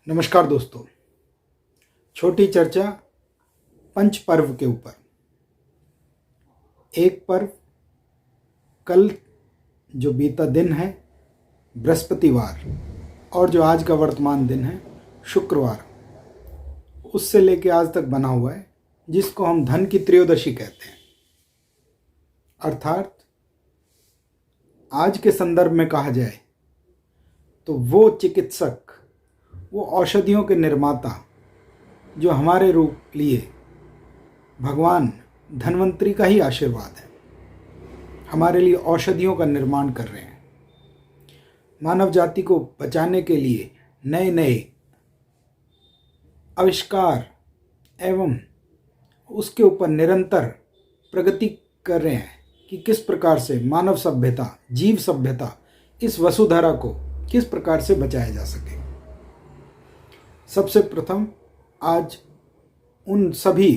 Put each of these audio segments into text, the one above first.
नमस्कार दोस्तों। छोटी चर्चा पंच पर्व के ऊपर। एक पर्व कल जो बीता दिन है बृहस्पतिवार, और जो आज का वर्तमान दिन है शुक्रवार, उससे लेके आज तक बना हुआ है, जिसको हम धन की त्रयोदशी कहते हैं। अर्थात आज के संदर्भ में कहा जाए तो वो चिकित्सक, वो औषधियों के निर्माता जो हमारे रूप लिए भगवान धन्वंतरी का ही आशीर्वाद है, हमारे लिए औषधियों का निर्माण कर रहे हैं। मानव जाति को बचाने के लिए नए नए आविष्कार एवं उसके ऊपर निरंतर प्रगति कर रहे हैं कि किस प्रकार से मानव सभ्यता, जीव सभ्यता, इस वसुधरा को किस प्रकार से बचाया जा सके। सबसे प्रथम आज उन सभी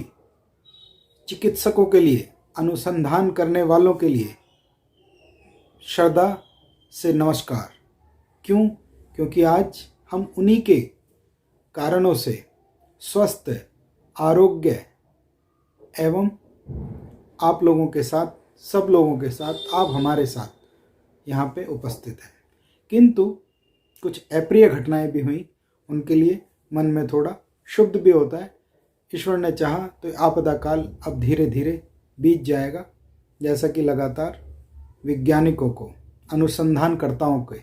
चिकित्सकों के लिए, अनुसंधान करने वालों के लिए श्रद्धा से नमस्कार। क्यों? क्योंकि आज हम उन्हीं के कारणों से स्वस्थ, आरोग्य एवं आप लोगों के साथ, सब लोगों के साथ, आप हमारे साथ यहाँ पे उपस्थित हैं। किंतु कुछ अप्रिय घटनाएं भी हुई, उनके लिए मन में थोड़ा शुद्ध भी होता है। ईश्वर ने चाहा तो आपदा काल अब धीरे धीरे बीत जाएगा, जैसा कि लगातार वैज्ञानिकों को, अनुसंधानकर्ताओं के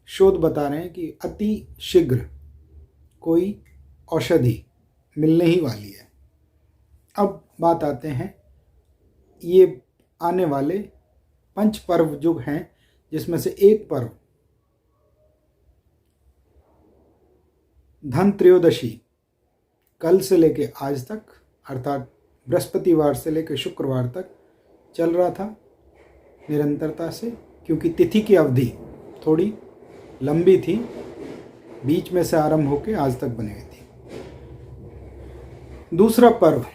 शोध बता रहे हैं कि अति शीघ्र कोई औषधि मिलने ही वाली है। अब बात आते हैं ये आने वाले पंच पर्व जो हैं, जिसमें से एक पर्व धन त्रयोदशी कल से लेके आज तक, अर्थात बृहस्पतिवार से लेकर शुक्रवार तक चल रहा था निरंतरता से, क्योंकि तिथि की अवधि थोड़ी लंबी थी, बीच में से आरंभ होकर आज तक बनी हुई थी। दूसरा पर्व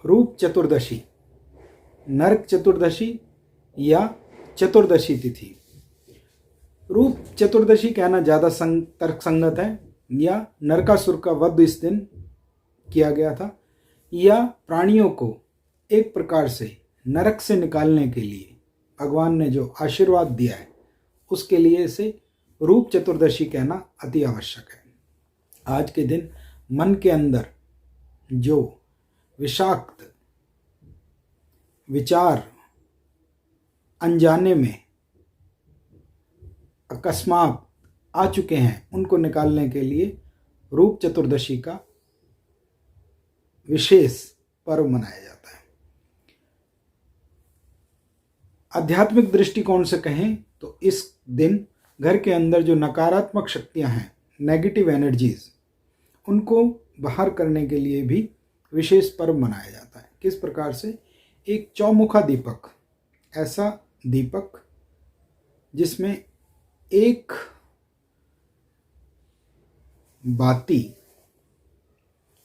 रूप चतुर्दशी, नरक चतुर्दशी या चतुर्दशी तिथि। रूप चतुर्दशी कहना ज़्यादा तर्कसंगत है, या नरकासुर का वध इस दिन किया गया था, या प्राणियों को एक प्रकार से नरक से निकालने के लिए भगवान ने जो आशीर्वाद दिया है, उसके लिए इसे रूप चतुर्दशी कहना अति आवश्यक है। आज के दिन मन के अंदर जो विषाक्त विचार अनजाने में अकस्मात आ चुके हैं, उनको निकालने के लिए रूप चतुर्दशी का विशेष पर्व मनाया जाता है। आध्यात्मिक दृष्टिकोण से कहें तो इस दिन घर के अंदर जो नकारात्मक शक्तियां हैं, नेगेटिव एनर्जीज, उनको बाहर करने के लिए भी विशेष पर्व मनाया जाता है। किस प्रकार से? एक चौमुखा दीपक, ऐसा दीपक जिसमें एक बाती,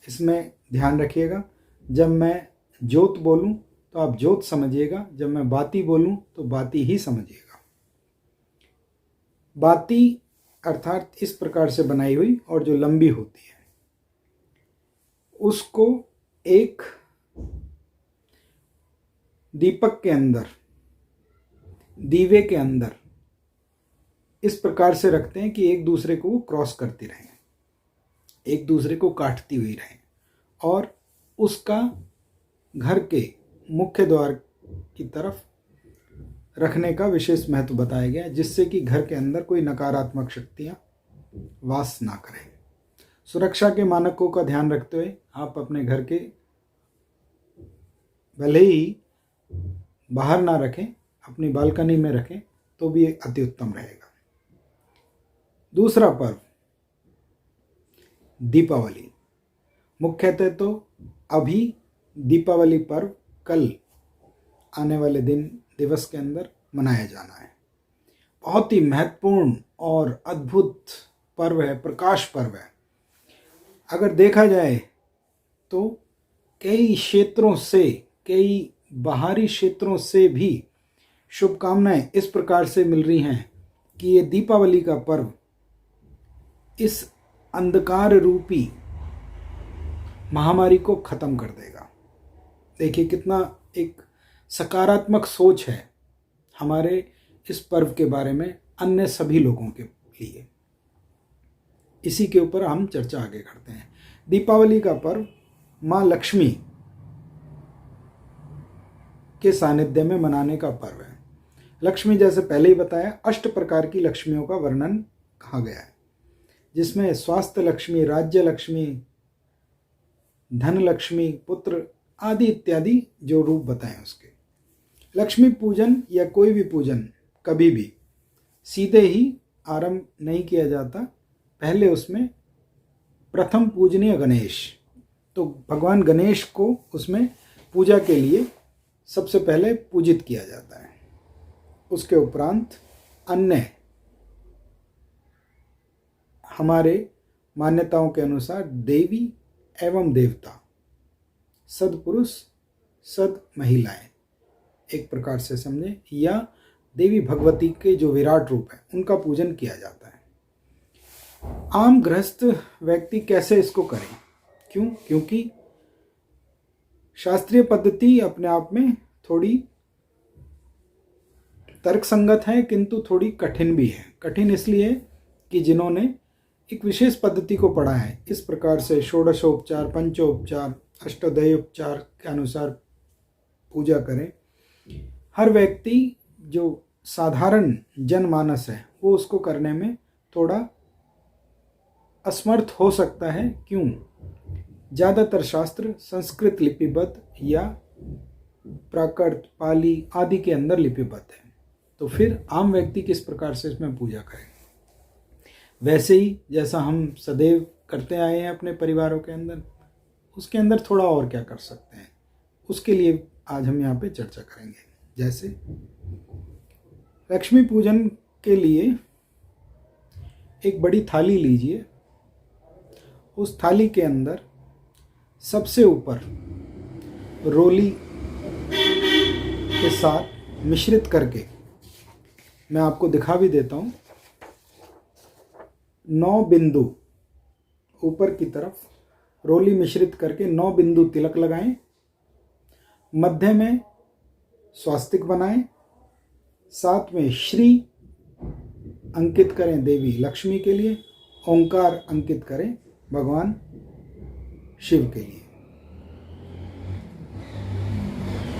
इसमें ध्यान रखिएगा, जब मैं ज्योत बोलूं तो आप ज्योत समझिएगा, जब मैं बाती बोलूं तो बाती ही समझिएगा। बाती अर्थात इस प्रकार से बनाई हुई और जो लंबी होती है, उसको एक दीपक के अंदर, दीवे के अंदर इस प्रकार से रखते हैं कि एक दूसरे को वो क्रॉस करती रहें, एक दूसरे को काटती हुई रहें, और उसका घर के मुख्य द्वार की तरफ रखने का विशेष महत्व बताया गया है, जिससे कि घर के अंदर कोई नकारात्मक शक्तियां वास ना करें। सुरक्षा के मानकों का ध्यान रखते हुए आप अपने घर के भले ही बाहर ना रखें, अपनी बालकनी में रखें तो भी अति उत्तम रहेगा। दूसरा पर्व दीपावली। मुख्यतः तो अभी दीपावली पर्व कल आने वाले दिवस के अंदर मनाया जाना है। बहुत ही महत्वपूर्ण और अद्भुत पर्व है, प्रकाश पर्व है। अगर देखा जाए तो कई क्षेत्रों से, कई बाहरी क्षेत्रों से भी शुभकामनाएं इस प्रकार से मिल रही हैं कि ये दीपावली का पर्व इस अंधकार रूपी महामारी को खत्म कर देगा। देखिए कितना एक सकारात्मक सोच है हमारे इस पर्व के बारे में अन्य सभी लोगों के लिए। इसी के ऊपर हम चर्चा आगे करते हैं। दीपावली का पर्व माँ लक्ष्मी के सानिध्य में मनाने का पर्व है। लक्ष्मी जैसे पहले ही बताया 8 प्रकार की लक्ष्मियों का वर्णन कहा गया है, जिसमें स्वास्थ्य लक्ष्मी, राज्य लक्ष्मी, धन लक्ष्मी, पुत्र आदि इत्यादि जो रूप बताएं उसके। लक्ष्मी पूजन या कोई भी पूजन कभी भी सीधे ही आरंभ नहीं किया जाता, पहले उसमें प्रथम पूजनीय गणेश, तो भगवान गणेश को उसमें पूजा के लिए सबसे पहले पूजित किया जाता है। उसके उपरांत अन्य हमारे मान्यताओं के अनुसार देवी एवं देवता, सदपुरुष सद महिलाएं एक प्रकार से समझें, या देवी भगवती के जो विराट रूप है उनका पूजन किया जाता है। आम गृहस्थ व्यक्ति कैसे इसको करें? क्योंकि शास्त्रीय पद्धति अपने आप में थोड़ी तर्कसंगत है, किंतु थोड़ी कठिन भी है। कठिन इसलिए कि जिन्होंने एक विशेष पद्धति को पढ़ा है, इस प्रकार से षोडशोपचार, पंचोपचार, अष्टोदयोपचार के अनुसार पूजा करें। हर व्यक्ति जो साधारण जनमानस है वो उसको करने में थोड़ा असमर्थ हो सकता है। क्यों? ज़्यादातर शास्त्र संस्कृत लिपिबद्ध या प्राकृत, पाली आदि के अंदर लिपिबद्ध है, तो फिर आम व्यक्ति किस प्रकार से इसमें पूजा करें? वैसे ही जैसा हम सदैव करते आए हैं अपने परिवारों के अंदर, उसके अंदर थोड़ा और क्या कर सकते हैं, उसके लिए आज हम यहाँ पे चर्चा करेंगे। जैसे लक्ष्मी पूजन के लिए एक बड़ी थाली लीजिए, उस थाली के अंदर सबसे ऊपर रोली के साथ मिश्रित करके, मैं आपको दिखा भी देता हूँ, 9 बिंदु ऊपर की तरफ रोली मिश्रित करके 9 बिंदु तिलक लगाएं। मध्य में स्वास्तिक बनाएं, साथ में श्री अंकित करें देवी लक्ष्मी के लिए, ओंकार अंकित करें भगवान शिव के लिए।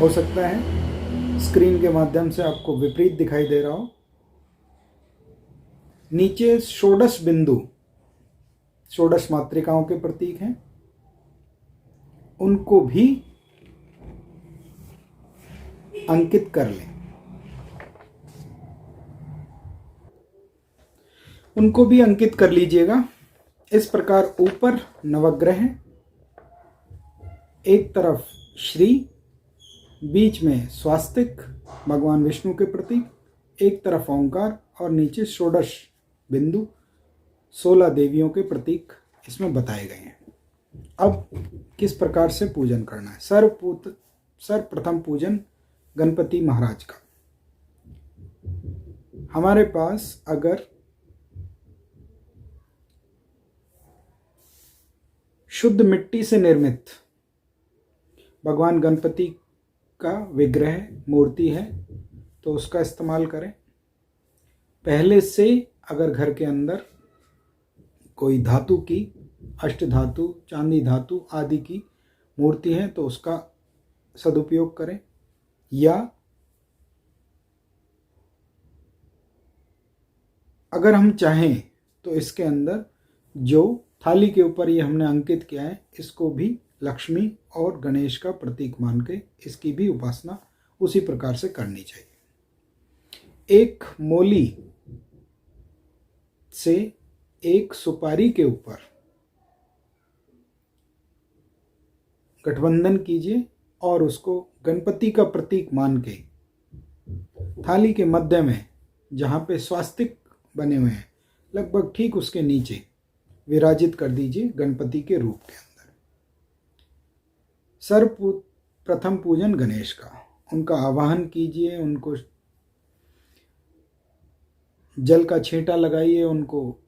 हो सकता है स्क्रीन के माध्यम से आपको विपरीत दिखाई दे रहा हो। नीचे षोडश बिंदु, षोडश मातृकाओं के प्रतीक हैं, उनको भी अंकित कर लें। उनको भी अंकित कर लीजिएगा। इस प्रकार ऊपर नवग्रह हैं, एक तरफ श्री, बीच में स्वास्तिक भगवान विष्णु के प्रतीक, एक तरफ ओंकार और नीचे षोडश बिंदु 16 देवियों के प्रतीक इसमें बताए गए हैं। अब किस प्रकार से पूजन करना है? सर्वप्रथम पूजन गणपति महाराज का। हमारे पास अगर शुद्ध मिट्टी से निर्मित भगवान गणपति का विग्रह, मूर्ति है तो उसका इस्तेमाल करें। पहले से अगर घर के अंदर कोई धातु की, अष्ट धातु, चांदी धातु आदि की मूर्ति है तो उसका सदुपयोग करें, या अगर हम चाहें तो इसके अंदर जो थाली के ऊपर ये हमने अंकित किया है, इसको भी लक्ष्मी और गणेश का प्रतीक मान के इसकी भी उपासना उसी प्रकार से करनी चाहिए। एक मोली से एक सुपारी के ऊपर गठबंधन कीजिए और उसको गणपति का प्रतीक मान के थाली के मध्य में, जहाँ पे स्वास्तिक बने हुए हैं, लगभग ठीक उसके नीचे विराजित कर दीजिए गणपति के रूप के अंदर। सर्वप्रथम पूजन गणेश का, उनका आवाहन कीजिए, उनको जल का छींटा लगाइए, उनको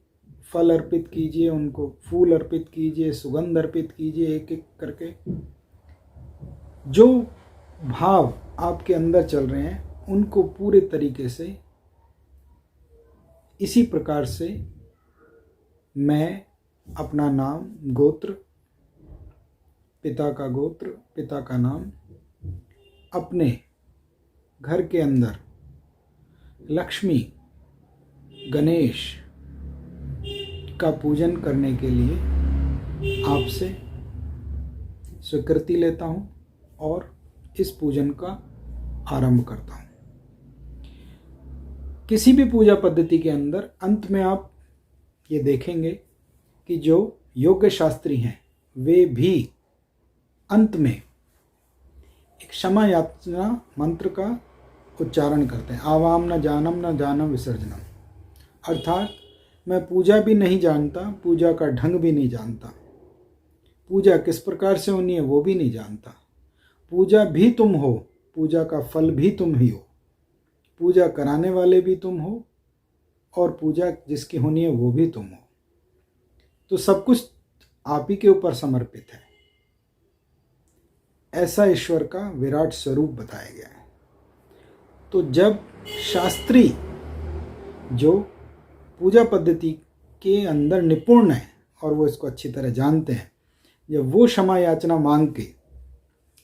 फल अर्पित कीजिए, उनको फूल अर्पित कीजिए, सुगंध अर्पित कीजिए, एक एक करके। जो भाव आपके अंदर चल रहे हैं उनको पूरे तरीके से इसी प्रकार से मैं अपना नाम, गोत्र, पिता का गोत्र, पिता का नाम, अपने घर के अंदर लक्ष्मी, गणेश का पूजन करने के लिए आपसे स्वीकृति लेता हूँ और इस पूजन का आरंभ करता हूँ। किसी भी पूजा पद्धति के अंदर अंत में आप ये देखेंगे कि जो योग्य शास्त्री हैं वे भी अंत में एक क्षमा याचना मंत्र का उच्चारण करते हैं। आवाम न जानम विसर्जनम, अर्थात मैं पूजा भी नहीं जानता, पूजा का ढंग भी नहीं जानता, पूजा किस प्रकार से होनी है वो भी नहीं जानता। पूजा भी तुम हो, पूजा का फल भी तुम ही हो, पूजा कराने वाले भी तुम हो और पूजा जिसकी होनी है वो भी तुम हो। तो सब कुछ आप ही के ऊपर समर्पित है। ऐसा ईश्वर का विराट स्वरूप बताया गया है। तो जब शास्त्री जो पूजा पद्धति के अंदर निपुण है और वो इसको अच्छी तरह जानते हैं, जब वो क्षमा याचना मांग के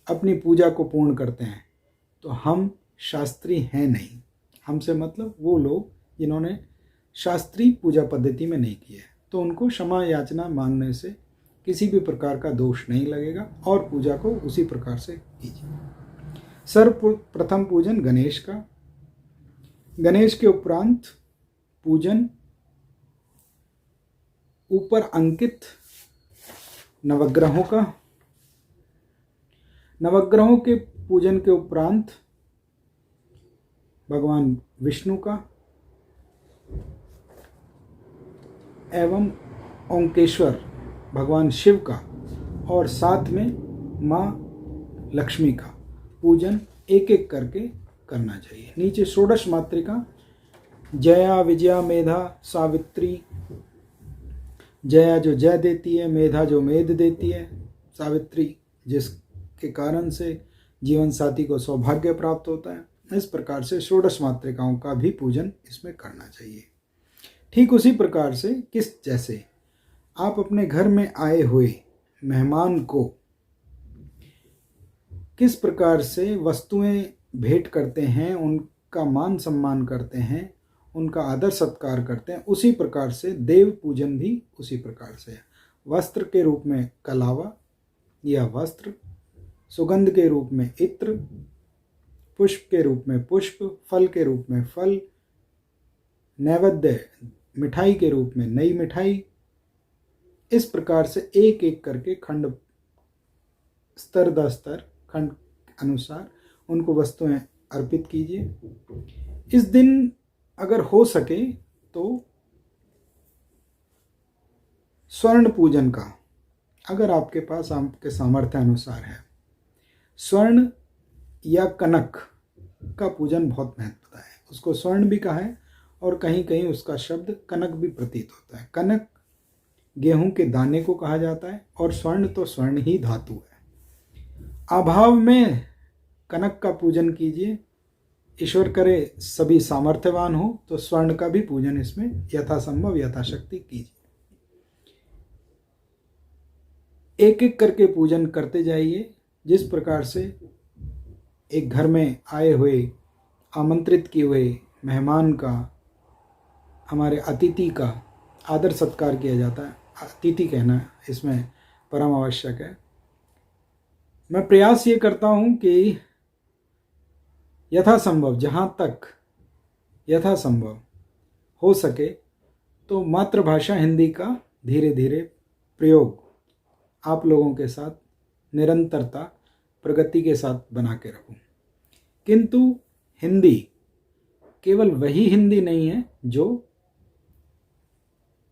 अपनी पूजा को पूर्ण करते हैं तो हम शास्त्री हैं नहीं। हमसे मतलब वो लोग जिन्होंने शास्त्रीय पूजा पद्धति में नहीं किया है, तो उनको क्षमा याचना मांगने से किसी भी प्रकार का दोष नहीं लगेगा और पूजा को उसी प्रकार से कीजिए। सर्वप्रथम पूजन गणेश का, गणेश के उपरांत पूजन ऊपर अंकित नवग्रहों का, नवग्रहों के पूजन के उपरांत भगवान विष्णु का एवं ओंकेश्वर भगवान शिव का और साथ में माँ लक्ष्मी का पूजन एक एक करके करना चाहिए। नीचे षोडश मातृका जया, विजया, मेधा, सावित्री। जया जो जय देती है, मेधा जो मेध देती है, सावित्री जिसके कारण से जीवन साथी को सौभाग्य प्राप्त होता है। इस प्रकार से षोडश मातृकाओं का भी पूजन इसमें करना चाहिए। ठीक उसी प्रकार से जैसे आप अपने घर में आए हुए मेहमान को किस प्रकार से वस्तुएं भेंट करते हैं, उनका मान सम्मान करते हैं, उनका आदर सत्कार करते हैं, उसी प्रकार से देव पूजन भी उसी प्रकार से है। वस्त्र के रूप में कलावा या वस्त्र, सुगंध के रूप में इत्र, पुष्प के रूप में पुष्प, फल के रूप में फल, नैवेद्य मिठाई के रूप में नई मिठाई। इस प्रकार से एक एक करके खंड, स्तर दर स्तर, खंड अनुसार उनको वस्तुएं अर्पित कीजिए। इस दिन अगर हो सके तो स्वर्ण पूजन का, अगर आपके पास आपके सामर्थ्य अनुसार है, स्वर्ण या कनक का पूजन बहुत महत्वता है। उसको स्वर्ण भी कहा है और कहीं कहीं उसका शब्द कनक भी प्रतीत होता है। कनक गेहूं के दाने को कहा जाता है और स्वर्ण तो स्वर्ण ही धातु है। अभाव में कनक का पूजन कीजिए। ईश्वर करे सभी सामर्थ्यवान हो तो स्वर्ण का भी पूजन इसमें यथासंभव यथाशक्ति कीजिए। एक एक करके पूजन करते जाइए। जिस प्रकार से एक घर में आए हुए आमंत्रित किए हुए मेहमान का, हमारे अतिथि का आदर सत्कार किया जाता है, अतिथि कहना इसमें परम आवश्यक है। मैं प्रयास ये करता हूँ कि यथासंभव, जहाँ तक यथासंभव हो सके तो मातृभाषा हिंदी का धीरे धीरे प्रयोग आप लोगों के साथ निरंतरता प्रगति के साथ बना के रखूं। किंतु हिंदी केवल वही हिंदी नहीं है जो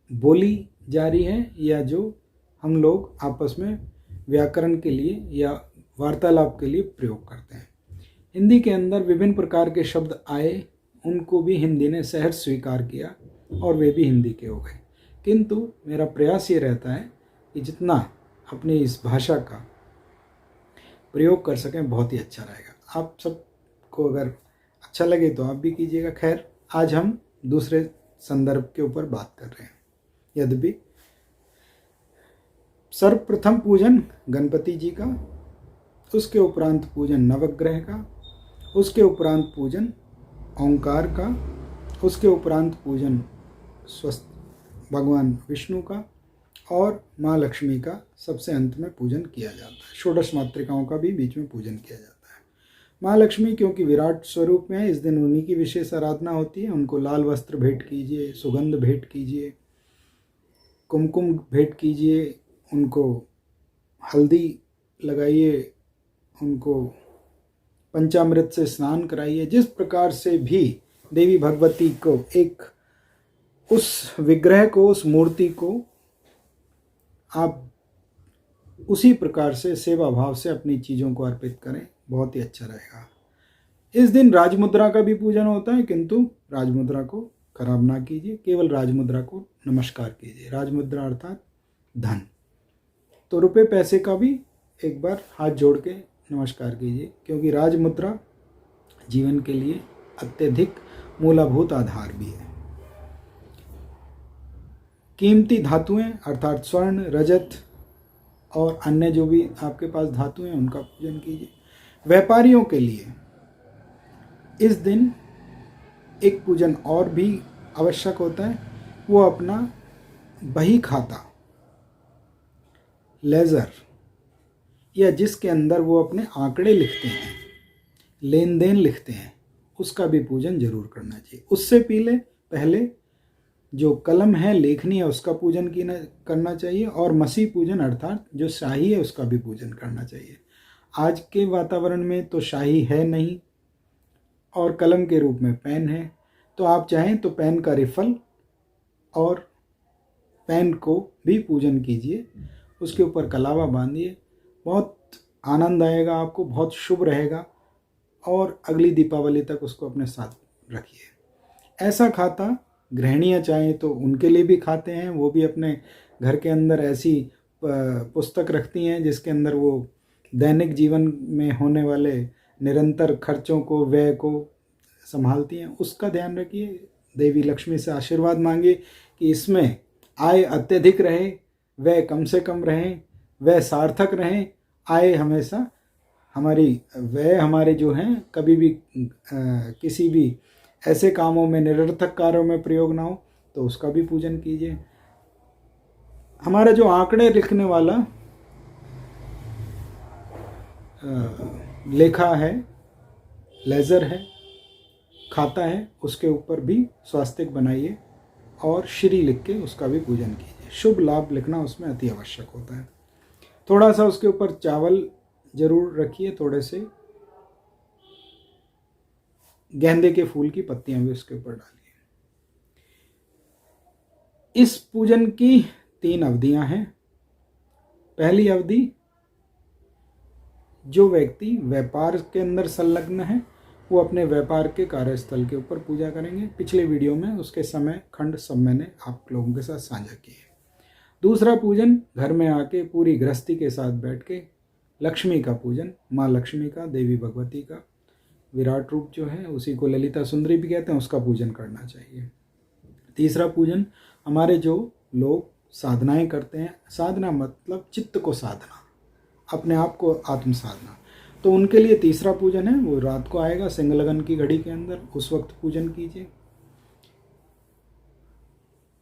बोली जा रही है या जो हम लोग आपस में व्याकरण के लिए या वार्तालाप के लिए प्रयोग करते हैं। हिंदी के अंदर विभिन्न प्रकार के शब्द आए, उनको भी हिंदी ने सहज स्वीकार किया और वे भी हिंदी के हो गए। किंतु मेरा प्रयास ये रहता है कि जितना अपनी इस भाषा का प्रयोग कर सकें बहुत ही अच्छा रहेगा। आप सबको अगर अच्छा लगे तो आप भी कीजिएगा। खैर, आज हम दूसरे संदर्भ के ऊपर बात कर रहे हैं। यद्यपि सर्वप्रथम पूजन गणपति जी का, उसके उपरांत पूजन नवग्रह का, उसके उपरांत पूजन ओंकार का, उसके उपरांत पूजन स्वस्थ भगवान विष्णु का, और माँ लक्ष्मी का सबसे अंत में पूजन किया जाता है। षोडश मातृकाओं का भी बीच में पूजन किया जाता है। माँ लक्ष्मी क्योंकि विराट स्वरूप में है, इस दिन उन्हीं की विशेष आराधना होती है। उनको लाल वस्त्र भेंट कीजिए, सुगंध भेंट कीजिए, कुमकुम भेंट कीजिए, उनको हल्दी लगाइए, उनको पंचामृत से स्नान कराइए। जिस प्रकार से भी देवी भगवती को एक उस विग्रह को, उस मूर्ति को आप उसी प्रकार से सेवा भाव से अपनी चीज़ों को अर्पित करें, बहुत ही अच्छा रहेगा। इस दिन राजमुद्रा का भी पूजन होता है, किंतु राजमुद्रा को खराब ना कीजिए, केवल राजमुद्रा को नमस्कार कीजिए। राजमुद्रा अर्थात धन। तो रुपए पैसे का भी एक बार हाथ जोड़ के नमस्कार कीजिए, क्योंकि राजमुद्रा जीवन के लिए अत्यधिक मूलभूत आधार भी है। कीमती धातुएं अर्थात स्वर्ण, रजत और अन्य जो भी आपके पास धातु हैं उनका पूजन कीजिए। व्यापारियों के लिए इस दिन एक पूजन और भी आवश्यक होता है, वो अपना बही खाता, लेजर, या जिसके अंदर वो अपने आंकड़े लिखते हैं, लेन देन लिखते हैं, उसका भी पूजन जरूर करना चाहिए। उससे पहले जो कलम है, लेखनी है, उसका पूजन करना चाहिए, और मसी पूजन अर्थात जो शाही है उसका भी पूजन करना चाहिए। आज के वातावरण में तो शाही है नहीं और कलम के रूप में पेन है, तो आप चाहें तो पेन का रिफल और पेन को भी पूजन कीजिए, उसके ऊपर कलावा बांधिए, बहुत आनंद आएगा आपको, बहुत शुभ रहेगा, और अगली दीपावली तक उसको अपने साथ रखिए। ऐसा खाता गृहिणियाँ चाहें तो उनके लिए भी खाते हैं, वो भी अपने घर के अंदर ऐसी पुस्तक रखती हैं जिसके अंदर वो दैनिक जीवन में होने वाले निरंतर खर्चों को, व्यय को संभालती हैं। उसका ध्यान रखिए, देवी लक्ष्मी से आशीर्वाद मांगिए कि इसमें आय अत्यधिक रहे, व्यय कम से कम रहे, व्यय सार्थक रहें, आय हमेशा व्यय हमारे जो हैं कभी भी किसी भी ऐसे कामों में, निरर्थक कार्यों में प्रयोग ना हो, तो उसका भी पूजन कीजिए। हमारा जो आंकड़े लिखने वाला लेखा है, लेजर है, खाता है, उसके ऊपर भी स्वास्तिक बनाइए और श्री लिख के उसका भी पूजन कीजिए। शुभ लाभ लिखना उसमें अति आवश्यक होता है। थोड़ा सा उसके ऊपर चावल जरूर रखिए, थोड़े से गेंदे के फूल की पत्तियां भी उसके ऊपर डालिए। इस पूजन की 3 अवधियां हैं। पहली अवधि, जो व्यक्ति व्यापार के अंदर संलग्न है वो अपने व्यापार के कार्यस्थल के ऊपर पूजा करेंगे। पिछले वीडियो में उसके समय खंड सब मैंने आप लोगों के साथ साझा किए। दूसरा पूजन, घर में आके पूरी गृहस्थी के साथ बैठ के लक्ष्मी का पूजन, माँ लक्ष्मी का, देवी भगवती का विराट रूप जो है उसी को ललिता सुंदरी भी कहते हैं, उसका पूजन करना चाहिए। तीसरा पूजन, हमारे जो लोग साधनाएं करते हैं, साधना मतलब चित्त को साधना, अपने आप को आत्म साधना, तो उनके लिए तीसरा पूजन है, वो रात को आएगा सिंह लगन की घड़ी के अंदर, उस वक्त पूजन कीजिए।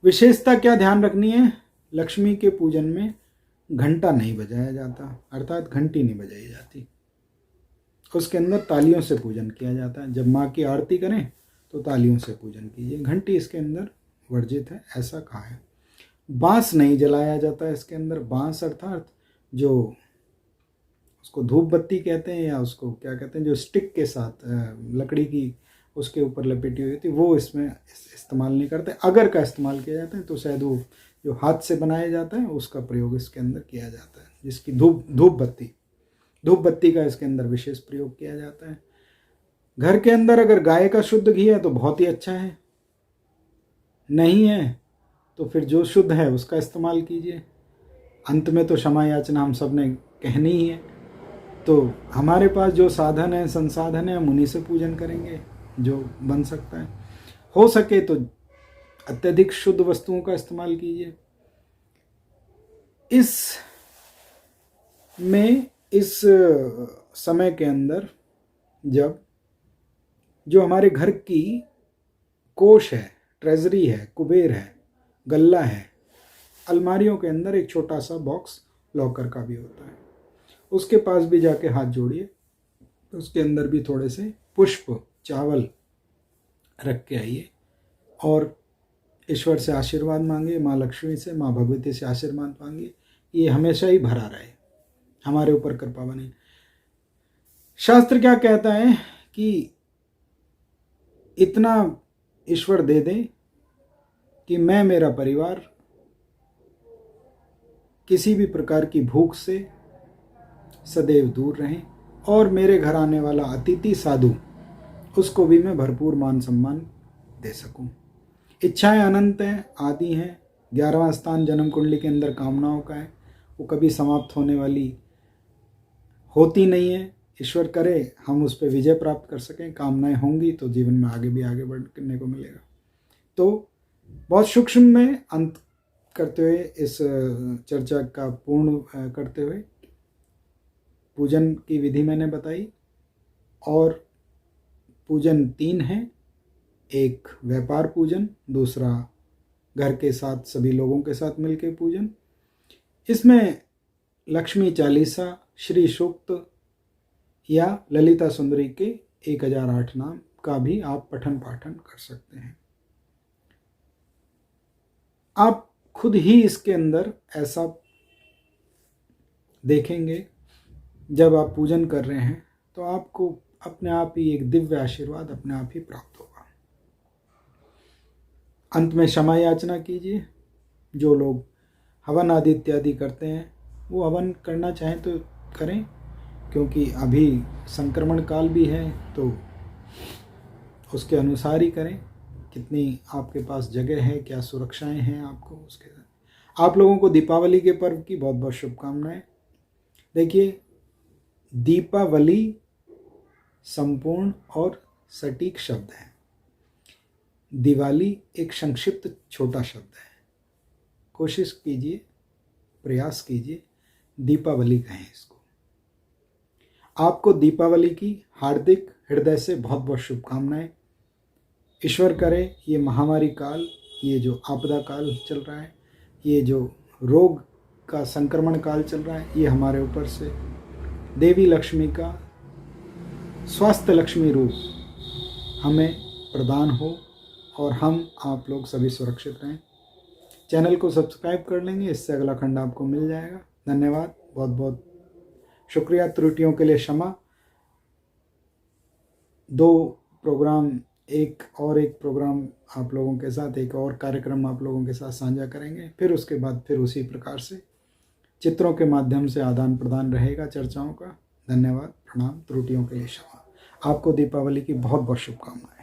विशेषता क्या ध्यान रखनी है, लक्ष्मी के पूजन में घंटा नहीं बजाया जाता, अर्थात घंटी नहीं बजाई जाती, उसके अंदर तालियों से पूजन किया जाता है। जब माँ की आरती करें तो तालियों से पूजन कीजिए, घंटी इसके अंदर वर्जित है, ऐसा कहा है। बांस नहीं जलाया जाता इसके अंदर, बांस अर्थात जो उसको धूप बत्ती कहते हैं या उसको क्या कहते हैं, जो स्टिक के साथ लकड़ी की उसके ऊपर लपेटी हुई थी, वो इसमें इस्तेमाल नहीं करते। अगर का इस्तेमाल किया जाता है तो शायद वो जो हाथ से बनाया जाता है उसका प्रयोग इसके अंदर किया जाता है, जिसकी धूप बत्ती का इसके अंदर विशेष प्रयोग किया जाता है। घर के अंदर अगर गाय का शुद्ध घी है तो बहुत ही अच्छा है, नहीं है तो फिर जो शुद्ध है उसका इस्तेमाल कीजिए। अंत में तो क्षमा याचना हम सब ने कहनी ही है, तो हमारे पास जो साधन है, संसाधन है, हम उन्हीं से पूजन करेंगे जो बन सकता है। हो सके तो अत्यधिक शुद्ध वस्तुओं का इस्तेमाल कीजिए। इस समय के अंदर जब जो हमारे घर की कोष है, ट्रेजरी है, कुबेर है, गल्ला है, अलमारियों के अंदर एक छोटा सा बॉक्स लॉकर का भी होता है, उसके पास भी जाके हाथ जोड़िए, उसके अंदर भी थोड़े से पुष्प, चावल रख के आइए और ईश्वर से आशीर्वाद मांगिए, माँ लक्ष्मी से, माँ भगवती से आशीर्वाद मांगिए, ये हमेशा ही भरा रहे, हमारे ऊपर कृपा बने। शास्त्र क्या कहता है कि इतना ईश्वर दे दें कि मैं, मेरा परिवार किसी भी प्रकार की भूख से सदैव दूर रहें और मेरे घर आने वाला अतिथि साधु, उसको भी मैं भरपूर मान सम्मान दे सकूं। इच्छाएं अनंत हैं, आदि हैं। 11वां स्थान जन्म कुंडली के अंदर कामनाओं का है, वो कभी समाप्त होने वाली होती नहीं है। ईश्वर करे हम उस पर विजय प्राप्त कर सकें। कामनाएं होंगी तो जीवन में आगे भी आगे बढ़ने को मिलेगा। तो बहुत सूक्ष्म में अंत करते हुए, इस चर्चा का पूर्ण करते हुए, पूजन की विधि मैंने बताई और पूजन 3 है। एक व्यापार पूजन, दूसरा घर के साथ सभी लोगों के साथ मिलकर पूजन। इसमें लक्ष्मी चालीसा, श्री सूक्त या ललिता सुंदरी के 1008 नाम का भी आप पठन पाठन कर सकते हैं। आप खुद ही इसके अंदर ऐसा देखेंगे, जब आप पूजन कर रहे हैं तो आपको अपने आप ही एक दिव्य आशीर्वाद अपने आप ही प्राप्त होगा। अंत में क्षमा याचना कीजिए। जो लोग हवन आदि इत्यादि करते हैं वो हवन करना चाहें तो करें, क्योंकि अभी संक्रमण काल भी है, तो उसके अनुसार ही करें। कितनी आपके पास जगह है, क्या सुरक्षाएं हैं आपको, उसके साथ। आप लोगों को दीपावली के पर्व की बहुत बहुत शुभकामनाएं। देखिए, दीपावली संपूर्ण और सटीक शब्द है, दिवाली एक संक्षिप्त छोटा शब्द है। कोशिश कीजिए, प्रयास कीजिए, दीपावली कहें इसको। आपको दीपावली की हार्दिक हृदय से बहुत बहुत शुभकामनाएं। ईश्वर करे ये महामारी काल, ये जो आपदा काल चल रहा है, ये जो रोग का संक्रमण काल चल रहा है, ये हमारे ऊपर से देवी लक्ष्मी का स्वास्थ्य लक्ष्मी रूप हमें प्रदान हो और हम आप लोग सभी सुरक्षित रहें। चैनल को सब्सक्राइब कर लेंगे, इससे अगला खंड आपको मिल जाएगा। धन्यवाद, बहुत बहुत शुक्रिया। त्रुटियों के लिए क्षमा। 2 प्रोग्राम, एक प्रोग्राम आप लोगों के साथ, एक और कार्यक्रम आप लोगों के साथ साझा करेंगे। फिर उसके बाद फिर उसी प्रकार से चित्रों के माध्यम से आदान प्रदान रहेगा चर्चाओं का। धन्यवाद, प्रणाम। त्रुटियों के लिए क्षमा। आपको दीपावली की बहुत बहुत शुभकामनाएं।